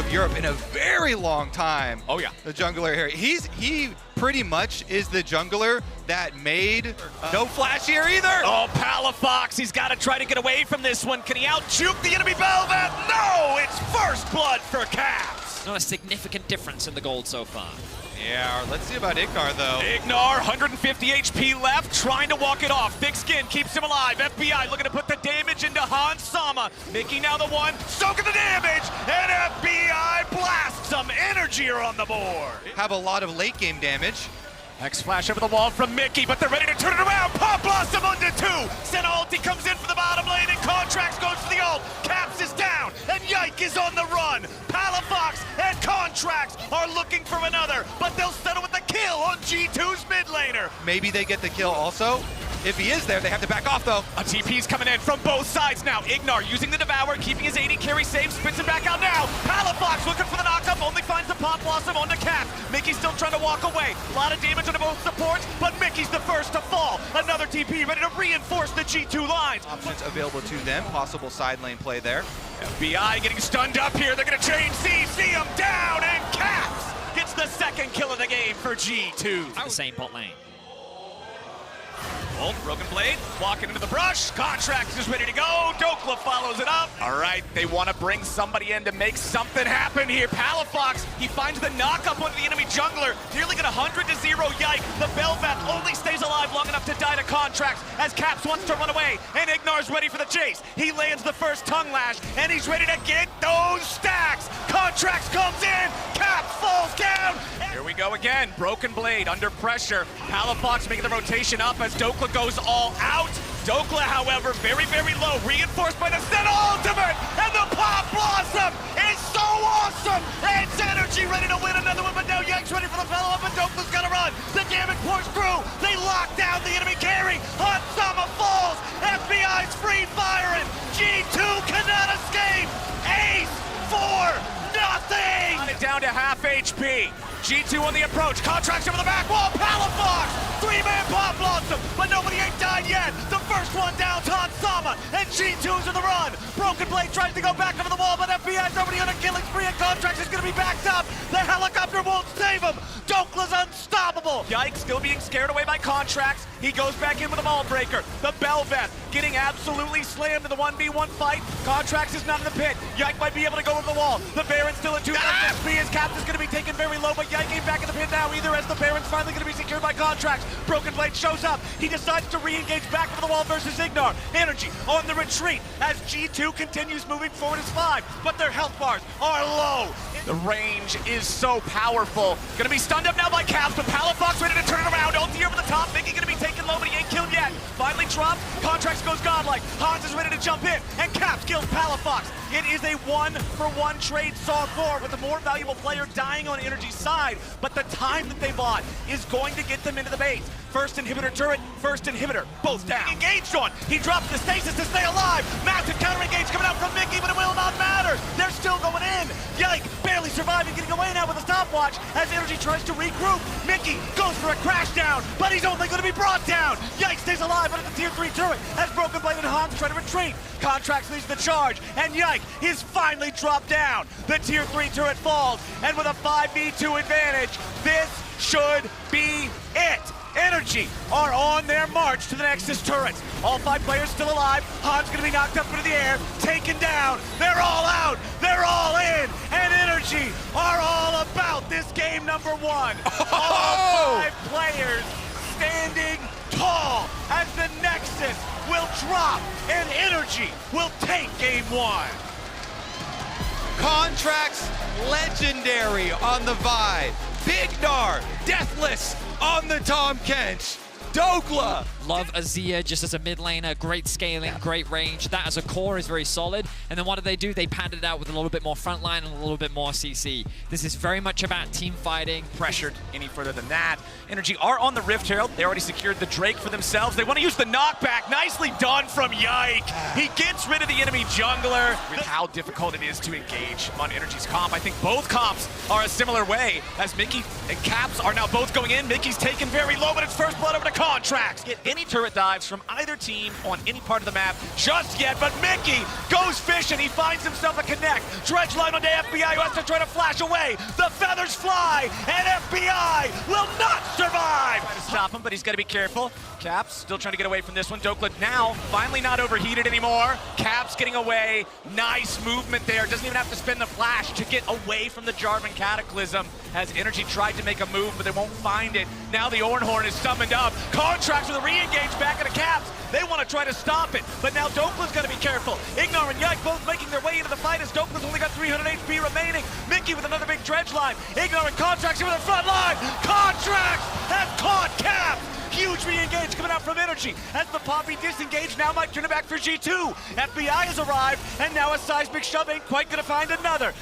of Europe in a very long time. Oh yeah. The jungler here. He pretty much is the jungler that made no flash here either. Oh, Palafox, he's got to try to get away from this one. Can he out-juke the enemy Velvet? No, it's first blood for Caps. Not a significant difference in the gold so far. Yeah, let's see about Ignar though. Ignar, 150 HP left, trying to walk it off. Thick skin keeps him alive. FBI looking to put the damage into Hans Sama. Mickey now the one, soaking the damage, and FBI blasts some energy on the board. Have a lot of late game damage. X-Flash over the wall from Mickey, but they're ready to turn it around. Pop Blossom onto 2. Senna ulti comes in for the bottom lane, and Contracts goes for the ult. Caps is down, and Yike is on the run. Palafox and Contracts are looking for another, but they'll settle with the kill on G2's mid laner. Maybe they get the kill also. If he is there, they have to back off though. A TP's coming in from both sides now. Ignar using the Devour, keeping his 80 carry safe, spits it back out now. Palafox looking for the knockup, only finds the Pop Blossom onto Cap. Mickey's still trying to walk away. A lot of damage on both supports, but Mickey's the first to fall. Another TP ready to reinforce the G2 lines. Options available to them, possible side lane play there. FBI getting stunned up here. They're gonna change C, see him down, and Caps gets the second kill of the game for G2. The same bot lane. Ult, Broken Blade, walking into the brush. Contracts is ready to go. Dokla follows it up. All right, they want to bring somebody in to make something happen here. Palafox, he finds the knockup onto the enemy jungler. Nearly got 100-0 Yike. The Belvath only stays alive long enough to die to Contracts as Caps wants to run away. And Ignar's ready for the chase. He lands the first tongue lash, and he's ready to get those stacks. Contracts comes in. Caps falls down. Here we go again. Broken Blade under pressure. Palafox making the rotation up as Dokla goes all out. Dokla, however, very, very low. Reinforced by the Senna ultimate. And the Pop Blossom is so awesome. It's energy ready to win another one, but now Yike's ready for the follow-up, and Dokla's got to run. The damage pours through. They lock down the enemy carry. Hansama falls. FBI's free firing. G2 cannot escape. Ace for nothing. Got it down to half HP. G2 on the approach. Contracts over the back wall. Palafox. 3-man Pop Blossom, but nobody ain't died yet. The first one down, Hansama, and G2's in the run. Broken Blade tries to go back over the wall, but FBI's already on a killing spree, and Contracts is going to be backed up. The helicopter won't save him. Dokla's unstoppable. Yike still being scared away by Contracts. He goes back in with a ball breaker. The Belvath getting absolutely slammed in the 1v1 fight. Contracts is not in the pit. Yike might be able to go over the wall. The Baron's still at 2 HP. His cap is going to be taken very low, but Yike ain't back in the pit now either, as the Baron's finally going to be secured by Contracts. Broken Blade shows up. He decides to re-engage back over the wall versus Ignar. Energy on the retreat as G2 continues moving forward as 5, but their health bars are low. The range is so powerful. Gonna be stunned up now by Caps, but Palafox ready to turn it around. Ulti over the top. Mickey gonna be taken low, but he ain't killed yet. Finally dropped. Contracts goes godlike. Hans is ready to jump in, and Caps kills Palafox. It is a 1-for-1 trade saw for with the more valuable player dying on Energy's side, but the time that they bought is going to get them into the base. First inhibitor turret, first inhibitor, both down. Engaged on. He drops the stasis to stay alive. Massive counter engage coming out from Mickey, but it will not matter. They're still going in. Yike barely surviving, getting away now with a stopwatch as Energy tries to regroup. Mickey goes for a crash down, but he's only going to be brought down. Yike stays alive under the tier 3 turret as Broken Blade and Hans try to retreat. Contracts leads the charge, and Yike is finally dropped down. The tier 3 turret falls, and with a 5v2 advantage, this should be it. Energy are on their march to the Nexus turrets. All 5 players still alive. Han's gonna be knocked up into the air, taken down. They're all out, they're all in, and Energy are all about this game number 1. All 5 players standing tall as the Nexus will drop, and Energy will take game 1. Contracts legendary on the Vi. Ignar, deathless on the Tom Kench. Dokla. Love Azir just as a mid laner, great scaling, great range. That as a core is very solid. And then what do? They padded it out with a little bit more frontline and a little bit more CC. This is very much about team fighting. Pressured any further than that. Energy are on the Rift Herald. They already secured the Drake for themselves. They want to use the knockback. Nicely done from Yike. He gets rid of the enemy jungler. With how difficult it is to engage on Energy's comp, I think both comps are a similar way, as Mickey and Caps are now both going in. Mickey's taken very low, but it's first blood over to Contracts get any turret dives from either team on any part of the map just yet, but Mickey goes fishing. He finds himself a connect. Dredge line onto FBI, who has to try to flash away. The feathers fly, and FBI will not survive. Try to stop him, but he's got to be careful. Caps still trying to get away from this one. Dokla now finally not overheated anymore. Caps getting away. Nice movement there. Doesn't even have to spin the flash to get away from the Jarvan Cataclysm. Has Energy tried to make a move, but they won't find it. Now the Ornhorn is summoned up. Contracts with a re-engage back into Caps. They want to try to stop it, but now Dokla's got to be careful. Ignar and Yike both making their way into the fight as Dokla's only got 300 HP remaining. Mickey with another big dredge line. Ignar and Contracts here with the front line. Contracts have caught Caps. Huge re-engage coming out from Energy. As the Poppy disengaged, now might turn it back for G2. FBI has arrived, and now a seismic shove ain't quite gonna find another.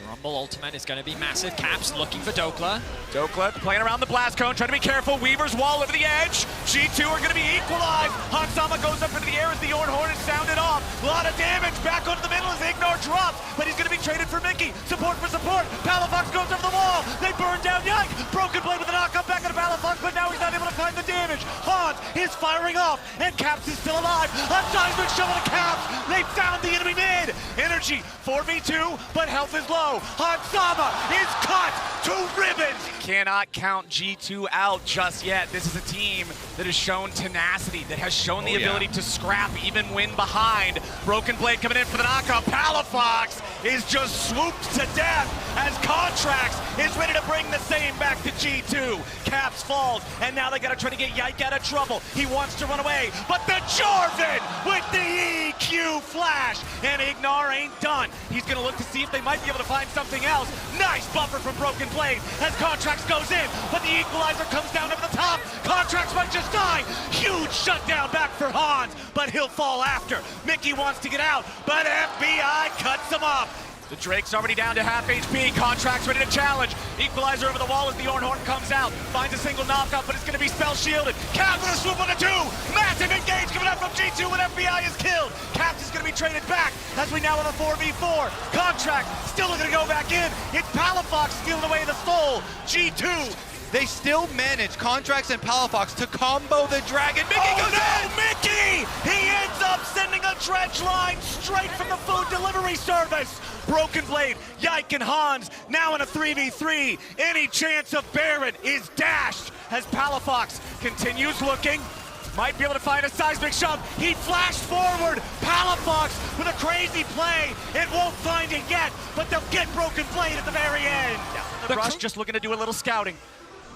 Rumble ultimate is going to be massive. Caps looking for Dokla. Dokla playing around the blast cone, trying to be careful. Weaver's wall over the edge. G2 are going to be equalized. Hansama goes up into the air as the Ornhorn is sounded off. A lot of damage back onto the middle as Ignar drops, but he's going to be traded for Mickey. Support for support. Palafox goes over the wall. They burn down Yike. Broken Blade with a knockup back into Palafox, but now he's not able to find the damage. Hans is firing off, and Caps is still alive. A seismic shovel to Caps. They found the enemy mid. Energy 4v2, but health is low. Hansama is cut to ribbons. Cannot count G2 out just yet. This is a team that has shown tenacity, that has shown the ability to scrap even when behind. Broken Blade coming in for the knockup. Palafox is just swooped to death as Contracts is ready to bring the same back to G2. Caps falls, and now they gotta try to get Yike out of trouble. He wants to run away, but the Jarvan with the EQ flash, and Ignar ain't done. He's gonna look to see if they might be able to find something else. Nice buffer from Broken Blade as Contracts goes in, but the equalizer comes down over the top. Contracts might just die. Huge shutdown back for Hans, but he'll fall after. Mickey wants to get out, but FBI cuts him off. The Drake's already down to half HP. Contracts ready to challenge. Equalizer over the wall as the Ornhorn comes out. Finds a single knockup, but it's going to be spell shielded. Caps with a swoop on the two. Massive engage coming up from G2 when FBI is killed. Caps is going to be traded back as we now have a 4v4. Contract still looking to go back in. It's Palafox stealing away the soul. G2. They still manage, Contracts and Palafox, to combo the dragon. Mickey goes in! Mickey! He ends up sending a dredge line straight from the food delivery service. Broken Blade, Yike and Hans now in a 3v3. Any chance of Baron is dashed as Palafox continues looking. Might be able to find a seismic shove. He flashed forward. Palafox with a crazy play. It won't find it yet, but they'll get Broken Blade at the very end. The Rush just looking to do a little scouting.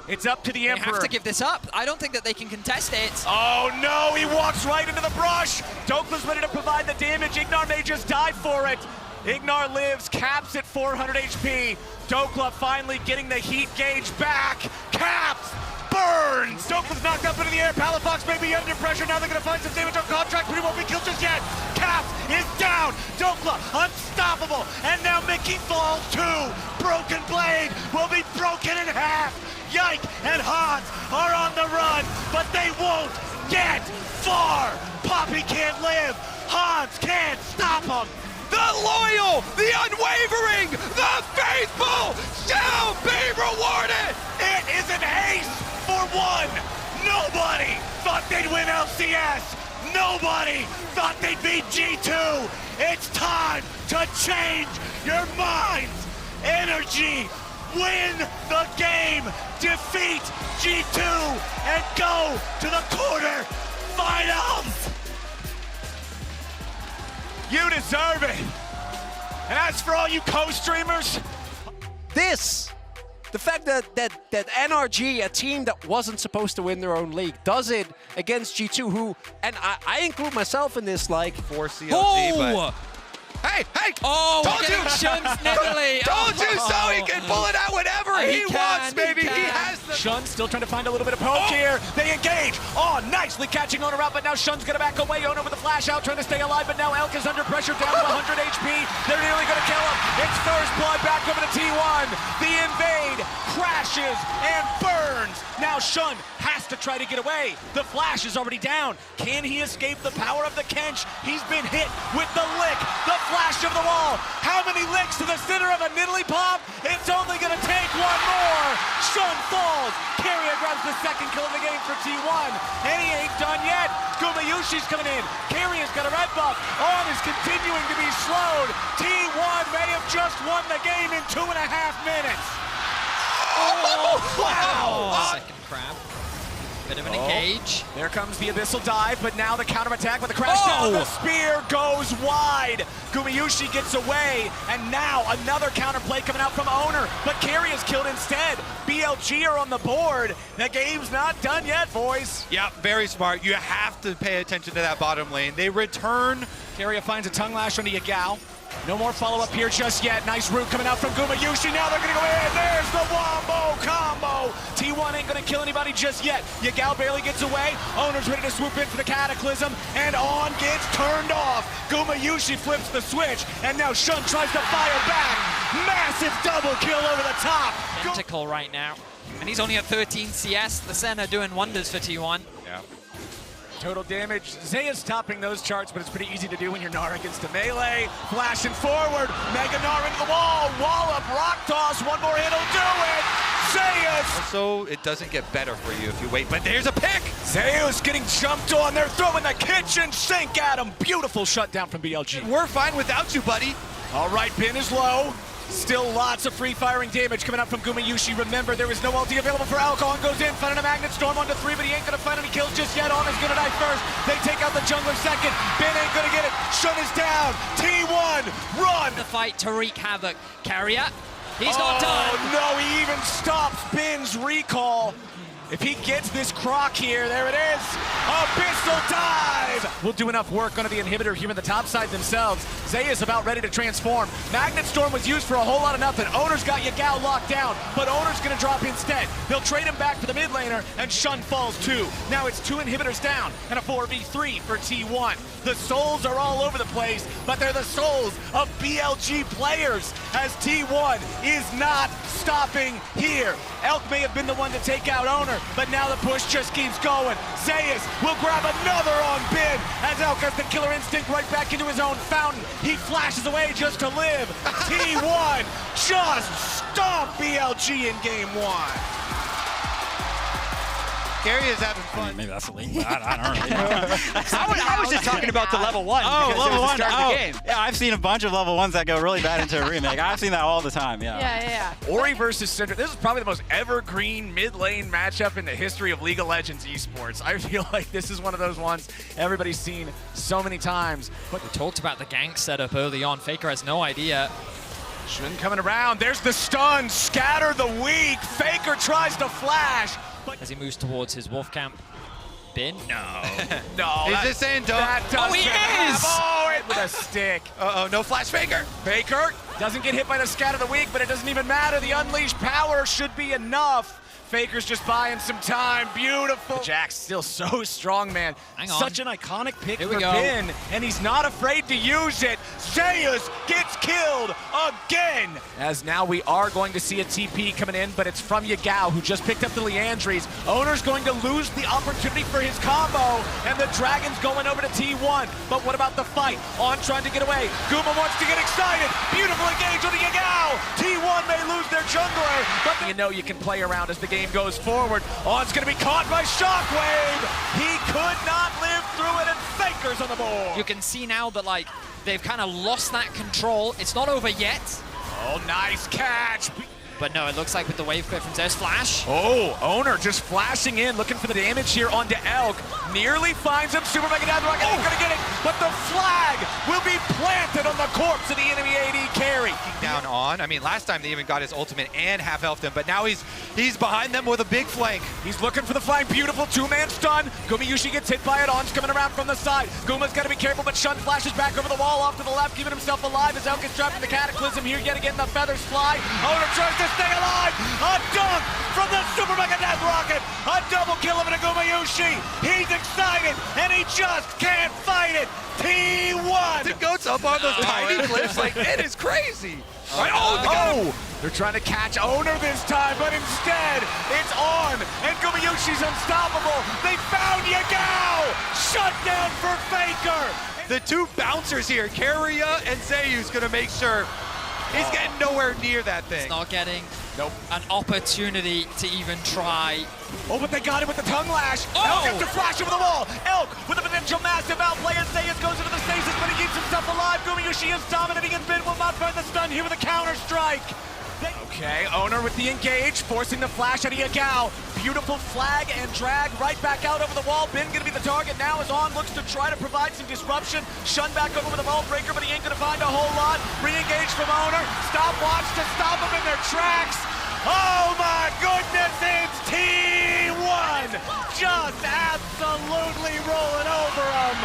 It's up to the Emperor. They have to give this up. I don't think that they can contest it. Oh no, he walks right into the brush. Dokla's ready to provide the damage. Ignar may just die for it. Ignar lives, Caps at 400 HP. Dokla finally getting the heat gauge back. Caps burns. Dokla's knocked up into the air. Palafox may be under pressure. Now they're going to find some damage on Contract, but he won't be killed just yet. Caps is down. Dokla unstoppable. And now Mickey falls too. Broken Blade will be broken in half. Yike and Hans are on the run, but they won't get far. Poppy can't live. Hans can't stop him. The loyal, the unwavering, the faithful shall be rewarded! It is an ace for one. Nobody thought they'd win LCS. Nobody thought they'd beat G2. It's time to change your minds. Energy, win the game, defeat G2, and go to the quarterfinals. You deserve it. And as for all you co-streamers, the fact that NRG, a team that wasn't supposed to win their own league, does it against G2, who, and I include myself in this, like, for CLG, but... Hey! Oh, told you! Shun's nibbly! Told you so! He can pull it out whenever he wants, baby! He has the... Shun still trying to find a little bit of poke here. They engage. Oh, nicely catching Owner out, but now Shun's gonna back away. Owner with the flash out, trying to stay alive, but now Elk is under pressure, down to 100 HP. They're nearly gonna kill him. It's first blood back over to T1. The invade crashes and burns. Now Shun has to try to get away. The flash is already down. Can he escape the power of the Kench? He's been hit with the lick, the flash of the wall. How many licks to the center of a Niddly Pop? It's only gonna take one more. Shun falls. falls. Keria grabs the second kill of the game for T1, and he ain't done yet. Gumayusi's coming in. Keria's got a red buff. On is continuing to be slowed. T1 may have just won the game in 2.5 minutes. Oh, wow! Second crab. Bit of an engage. There comes the Abyssal dive, but now the counterattack with the crash down. The spear goes wide. Gumayusi gets away, and now another counterplay coming out from Owner, but Keria's killed instead. BLG are on the board. The game's not done yet, boys. Yeah, very smart. You have to pay attention to that bottom lane. They return. Keria finds a tongue lash onto Yagao. No more follow-up here just yet. Nice root coming out from Gumayusi. Now they're going to go in. There's the wombo combo. T1 ain't going to kill anybody just yet. Yagao barely gets away. Owner's ready to swoop in for the Cataclysm. And On gets turned off. Gumayusi flips the switch. And now Shun tries to fire back. Massive double kill over the top. Tentacle right now. And he's only at 13 CS. The Senna doing wonders for T1. Yeah. Total damage. Zaya's topping those charts, but it's pretty easy to do when you're Gnar against a melee. Flashing forward. Mega Gnar into the wall. Wall up. Rock toss. One more hit will do it. Zaya's. Also, it doesn't get better for you if you wait, but there's a pick. Zaya's getting jumped on. They're throwing the kitchen sink at him. Beautiful shutdown from BLG. We're fine without you, buddy. All right, pin is low. Still lots of free firing damage coming out from Gumayusi. Remember, there is no ulti available for Alcon. Goes in, finding a Magnet Storm onto 3, but he ain't gonna find any kills just yet. On is gonna die first. They take out the jungler second. Ben ain't gonna get it. Shun is down. T1, run! The fight to wreak havoc. Keria, he's not done. Oh no, he even stops Ben's recall. If he gets this croc here, there it is. Abyssal dive! Will do enough work onto the inhibitor here on the top side themselves. Zaya's about ready to transform. Magnet Storm was used for a whole lot of nothing. Owner's got Yagao locked down, but Owner's gonna drop instead. They'll trade him back for the mid laner, and Shun falls too. Now it's 2 inhibitors down, and a 4v3 for T1. The souls are all over the place, but they're the souls of BLG players, as T1 is not stopping here. Elk may have been the one to take out Owner, but now the push just keeps going. Zayas will grab another on Ben, as Elk has the killer instinct right back into his own fountain. He flashes away just to live. T1 just stomped BLG in game 1. Keria's having fun. Maybe that's a link. I don't know. I was just talking about the level 1. Oh, level 1. Oh, game. Yeah, I've seen a bunch of level 1s that go really bad into a remake. I've seen that all the time, Yeah. Ori versus Syndra. This is probably the most evergreen mid-lane matchup in the history of League of Legends esports. I feel like this is one of those ones everybody's seen so many times. But We talked about the gank setup early on. Faker has no idea. Shun coming around. There's the stun. Scatter the weak. Faker tries to flash. But As he moves towards his wolf camp. Bin? No. no. He's just saying don't. Oh, he is! Oh, it with a stick. Uh-oh, no flash Faker. Faker doesn't get hit by the scatter the weak, but it doesn't even matter. The unleashed power should be enough. Faker's just buying some time. Beautiful. Jack's still so strong, man. Hang on. Such an iconic pick Here for we go. Bin, and he's not afraid to use it. Zayas gets killed again. As now we are going to see a TP coming in, but it's from Yagao, who just picked up the Leandries. Owner's going to lose the opportunity for his combo, and the Dragon's going over to T1. But what about the fight? On trying to get away. Guma wants to get excited. Beautiful engage with the Yagao. T1 may lose their jungler, but you know you can play around as the game goes forward. On's going to be caught by Shockwave. He could not live through it, and Faker's on the board. You can see now that, like, they've kind of lost that control. It's not over yet. Oh, nice catch. But no, it looks like with the wave clear from Zay's flash. Oh, Owner just flashing in, looking for the damage here onto Elk. Nearly finds him. Super Mega Death Rocket ain't gonna get it, but the flag will be planted on the corpse of the enemy AD carry. Down on. I mean, last time they even got his ultimate and half-elfed him, but now he's behind them with a big flank. He's looking for the flank. Beautiful two-man stun. Gumayusi gets hit by it. On's coming around from the side. Guma's got to be careful, but Shun flashes back over the wall off to the left, keeping himself alive as Elk gets trapped in the Cataclysm here. Yet again, the feathers fly. Owner tries to stay alive. A dunk from the Super Mega Death Rocket. A double kill of Gumayusi. He's excited, and he just can't fight it. T1. The goat's up on those tiny cliffs. Like, it is crazy. They're trying to catch Owner this time, but instead, it's On, and Gumayusi's unstoppable. They found Yagao. Shut down for Faker. The two bouncers here, Keria and Zayu's gonna make sure he's getting nowhere near that thing. It's not getting Nope. An opportunity to even try. Oh, but they got it with the tongue lash. Oh! Elk gets to flash over the wall. Elk with a potential massive outplay as Zayas goes into the stasis, but he keeps himself alive. Gumayushi is dominating his mid, will not find the stun here with a counter strike. Okay, Owner with the engage, forcing the flash out of Yagao. Beautiful flag and drag right back out over the wall. Bin gonna be the target now as On looks to try to provide some disruption. Shun back over with a ball breaker, but he ain't gonna find a whole lot. Re-engage from Owner. Stopwatch to stop them in their tracks. Oh my goodness, it's T1! Just absolutely rolling over him.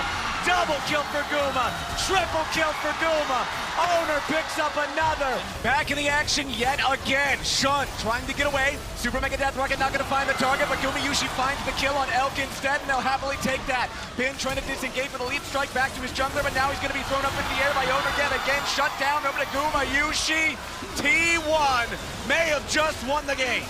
Double kill for Guma, triple kill for Guma. Owner picks up another. Back in the action yet again. Shun trying to get away. Super Mega Death Rocket not gonna find the target, but Gumayushi finds the kill on Elk instead, and they'll happily take that. Bin trying to disengage with a lead strike back to his jungler, but now he's gonna be thrown up into the air by Owner yet again. Shut down over to Gumayushi. T1 may have just won the game.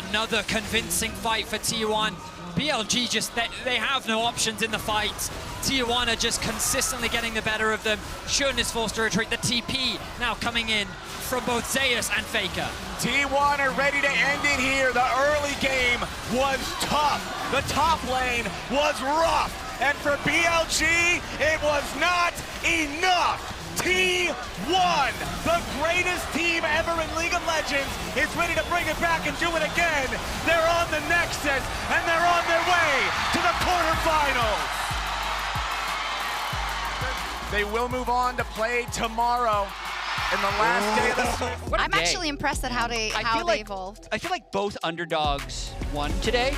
Another convincing fight for T1. BLG just, they have no options in the fight. T1 are just consistently getting the better of them. Shun is forced to retreat. The TP now coming in from both Zayas and Faker. T1 are ready to end it here. The early game was tough. The top lane was rough. And for BLG, it was not enough. T1, the greatest team ever in League of Legends, is ready to bring it back and do it again. They're on the Nexus, and they're on their way to the quarterfinals. They will move on to play tomorrow in the last day of the season. I'm actually impressed at how they evolved. I feel like both underdogs won today.